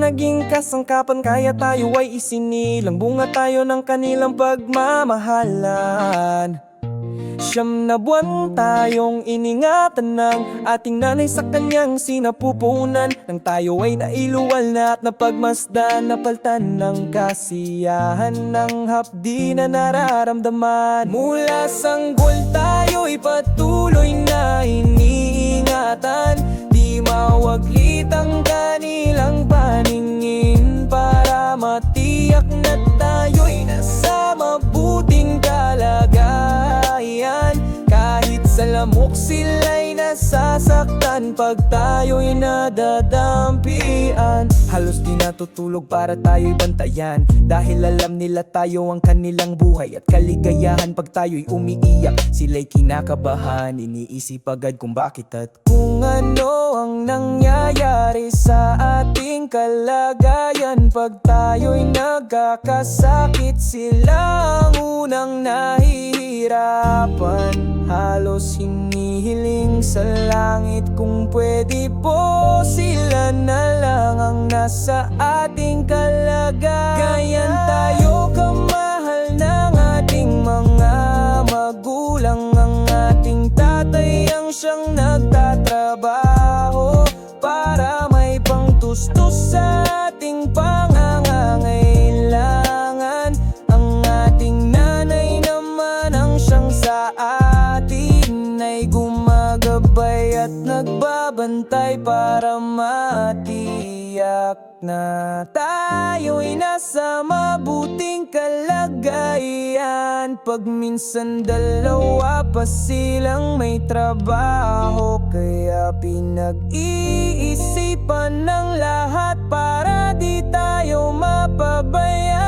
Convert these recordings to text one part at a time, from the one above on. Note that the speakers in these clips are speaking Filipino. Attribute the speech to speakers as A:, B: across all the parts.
A: naging kasangkapan, kaya tayo ay isinilang. Bunga tayo ng kanilang pagmamahalan. 9 na buwan tayong iningatan ng ating nanay sa kanyang sinapupunan. Nang tayo ay nailuwal na at napagmasdan, napaltan ng kasiyahan ng hapdi na nararamdaman. Mula sanggol tayo'y patuloy na iniingatan, di mawaglit ang kanilang paningin, para matiyak na tayo'y nasa mabuting kalagayan. Kahit sa lamok sila'y nasasaktan pag tayo'y nadadampian. Halos di natutulog para tayo'y bantayan, dahil alam nila tayo ang kanilang buhay at kaligayahan. Pag tayo'y umiiyak, sila'y kinakabahan, iniisip agad kung bakit at kung ano ang nangyayari sa ating kalagayan. Pag tayo'y nagkakasakit, sila ang unang nahihirapan. Halos hinihiling sa langit kung pwede po sila na lang ang nasa ating kalagayan. Tayo kamahal ng ating mga magulang, ang ating tatay ang siyang nagtatrabaho para may pangtustos sa ating pangangailangan. Ang ating nanay naman ang siyang sa atin ay gumagabay at nagbabantay para matiyak na tayo'y nasa mabuting kalagayan. Pag minsan dalawa pa silang may trabaho, kaya pinag-iisipan ng lahat para di tayo mapabayaan.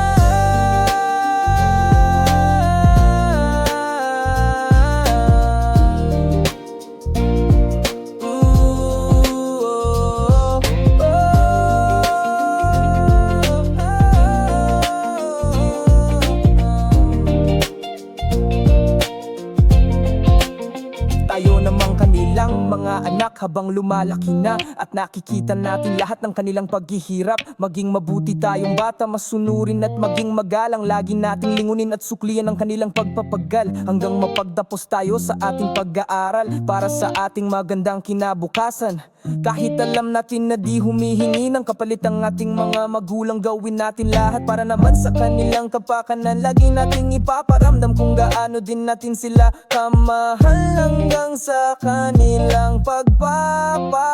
A: Tayo namang kanilang mga anak habang lumalaki na, at nakikita natin lahat ng kanilang paghihirap. Maging mabuti tayong bata, masunurin at maging magalang. Lagi nating lingunin at suklian ang kanilang pagpapagal, hanggang mapagtapos tayo sa ating pag-aaral para sa ating magandang kinabukasan. Kahit alam natin na di humihingi ng kapalit ang ating mga magulang, gawin natin lahat para naman sa kanilang kapakanan. Lagi nating ipaparamdam kung gaano din natin sila kamahal, hanggang sa kanilang pagpapaalam.